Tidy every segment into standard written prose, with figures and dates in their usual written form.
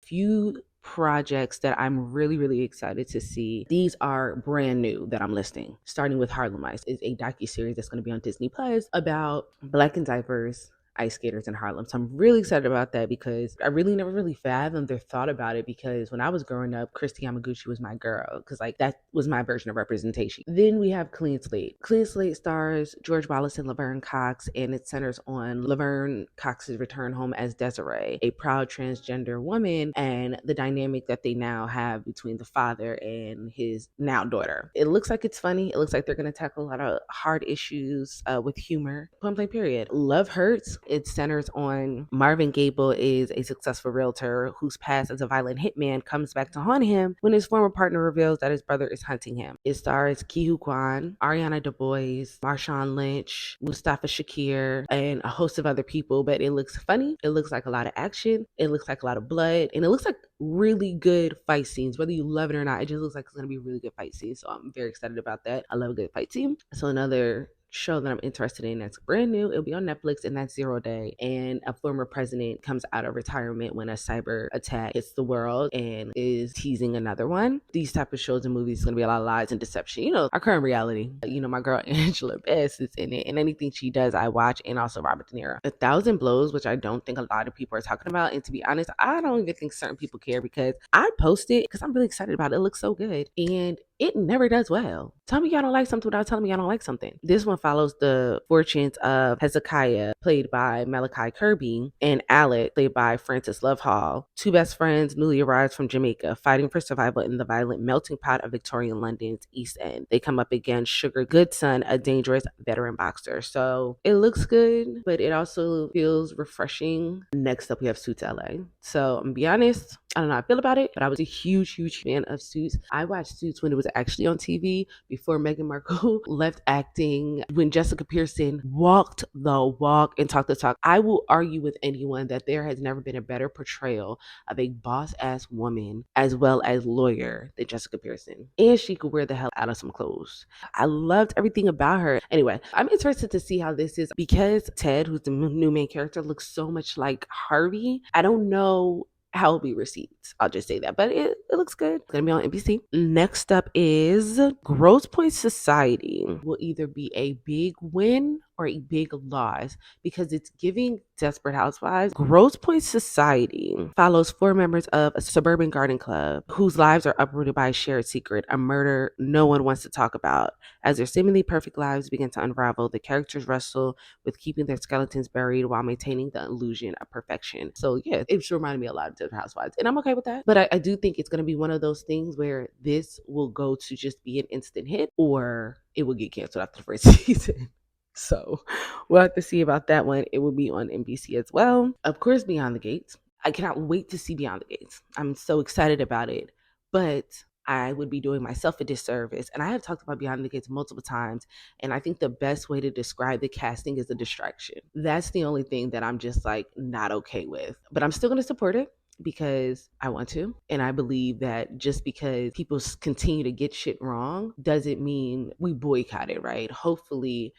few projects that I'm really, really excited to see. These are brand new that I'm listing. Starting with Harlemites is a docuseries that's going to be on Disney Plus about Black and diverse ice skaters in Harlem. So I'm really excited about that because I really never really fathomed or thought about it, because when I was growing up, Christy Yamaguchi was my girl, because like that was my version of representation. Then we have Clean Slate. Clean Slate stars George Wallace and Laverne Cox, and it centers on Laverne Cox's return home as Desiree, a proud transgender woman, and the dynamic that they now have between the father and his now daughter. It looks like it's funny. It looks like they're going to tackle a lot of hard issues with humor. Point blank period. Love Hurts. It centers on Marvin Gable is a successful realtor whose past as a violent hitman comes back to haunt him when his former partner reveals that his brother is hunting him. It stars Kihu Kwan, Ariana DeBois, Marshawn Lynch, Mustafa Shakir, and a host of other people, but it looks funny. It looks like a lot of action. It looks like a lot of blood, and it looks like really good fight scenes. Whether you love it or not, it just looks like it's going to be really good fight scenes. So I'm very excited about that. I love a good fight scene. So another show that I'm interested in that's brand new, it'll be on Netflix, and that's Zero Day. And a former president comes out of retirement when a cyber attack hits the world and is teasing another one. These type of shows and movies is going to be a lot of lies and deception. You know, our current reality. You know, my girl Angela Bass is in it, and anything she does I watch, and also Robert De Niro. 1,000 Blows, which I don't think a lot of people are talking about, and to be honest, I don't even think certain people care, because I post it because I'm really excited about it. It looks so good, and it never does well. Tell me y'all don't like something without telling me y'all don't like something. This one follows the fortunes of Hezekiah, played by Malachi Kirby, and Alec, played by Francis Love Hall, two best friends newly arrived from Jamaica, fighting for survival in the violent melting pot of Victorian London's East End. They come up against Sugar Goodson, a dangerous veteran boxer. So it looks good, but it also feels refreshing. Next up, we have Suits LA. So I'm gonna be honest, I don't know how I feel about it, but I was a huge, huge fan of Suits. I watched Suits when it was actually on TV before Meghan Markle left acting, when Jessica Pearson walked the walk and talked the talk. I will argue with anyone that there has never been a better portrayal of a boss-ass woman as well as lawyer than Jessica Pearson. And she could wear the hell out of some clothes. I loved everything about her. Anyway, I'm interested to see how this is, because Ted, who's the new main character, looks so much like Harvey. I don't know how it'll be received. I'll just say that. But it looks good. It's going to be on NBC. Next up is Grosse Pointe Society. Will either be a big win or a big loss, because it's giving Desperate Housewives. Grosse Pointe Society follows 4 members of a suburban garden club whose lives are uprooted by a shared secret, a murder no one wants to talk about. As their seemingly perfect lives begin to unravel, the characters wrestle with keeping their skeletons buried while maintaining the illusion of perfection. So yeah, it's reminded me a lot of Desperate Housewives, and I'm okay with that. But I do think it's going to be one of those things where this will go to just be an instant hit, or it will get canceled after the first season. So we'll have to see about that one. It will be on NBC as well. Of course, Beyond the Gates. I cannot wait to see Beyond the Gates. I'm so excited about it. But I would be doing myself a disservice. And I have talked about Beyond the Gates multiple times. And I think the best way to describe the casting is a distraction. That's the only thing that I'm just like not okay with. But I'm still going to support it, because I want to. And I believe that just because people continue to get shit wrong doesn't mean we boycott it, right? Hopefully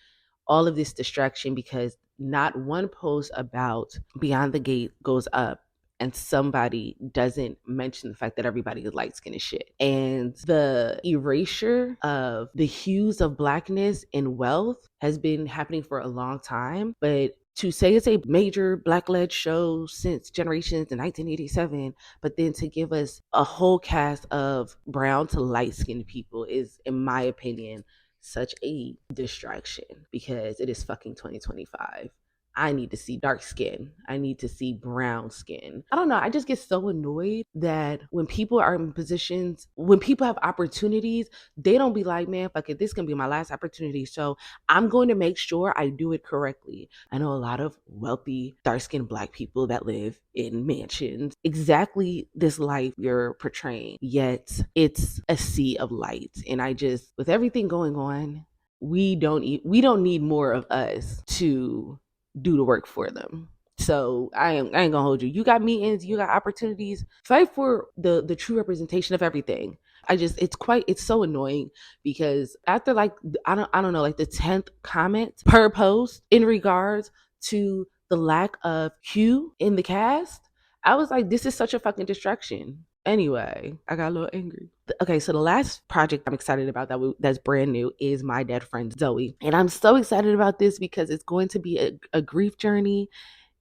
all of this distraction, because not one post about Beyond the Gate goes up and somebody doesn't mention the fact that everybody is light skinned as shit. And the erasure of the hues of blackness and wealth has been happening for a long time. But to say it's a major black-led show since Generations in 1987, but then to give us a whole cast of brown to light-skinned people is, in my opinion, such a distraction, because it is fucking 2025. I need to see dark skin. I need to see brown skin. I don't know. I just get so annoyed that when people are in positions, when people have opportunities, they don't be like, man, fuck it, this can be my last opportunity. So I'm going to make sure I do it correctly. I know a lot of wealthy, dark-skinned Black people that live in mansions, exactly this life you're portraying, yet it's a sea of light. And I just, with everything going on, we don't need more of us to do the work for them. So I ain't gonna hold you. You got meetings, you got opportunities. Fight for the true representation of everything. It's so annoying, because after like I don't know, like the 10th comment per post in regards to the lack of hue in the cast, I was like, this is such a fucking distraction. Anyway, I got a little angry. Okay, so the last project I'm excited about that's brand new is My Dead Friend Zoe. And I'm so excited about this because it's going to be a grief journey.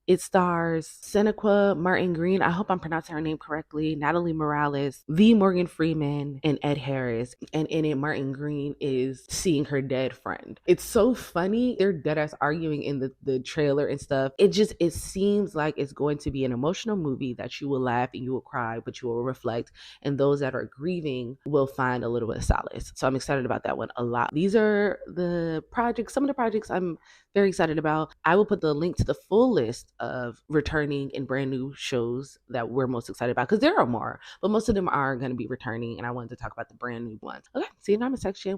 It stars Seneca Martin Green. I hope I'm pronouncing her name correctly. Natalie Morales, V. Morgan Freeman, and Ed Harris. And in it, Martin Green is seeing her dead friend. It's so funny. They're dead ass arguing in the trailer and stuff. It seems like it's going to be an emotional movie that you will laugh and you will cry, but you will reflect. And those that are grieving will find a little bit of solace. So I'm excited about that one a lot. These are the projects, some of the projects I'm very excited about. I will put the link to the full list of returning and brand new shows that we're most excited about, because there are more, but most of them are going to be returning, and I wanted to talk about the brand new ones. Okay, see you in the comment section.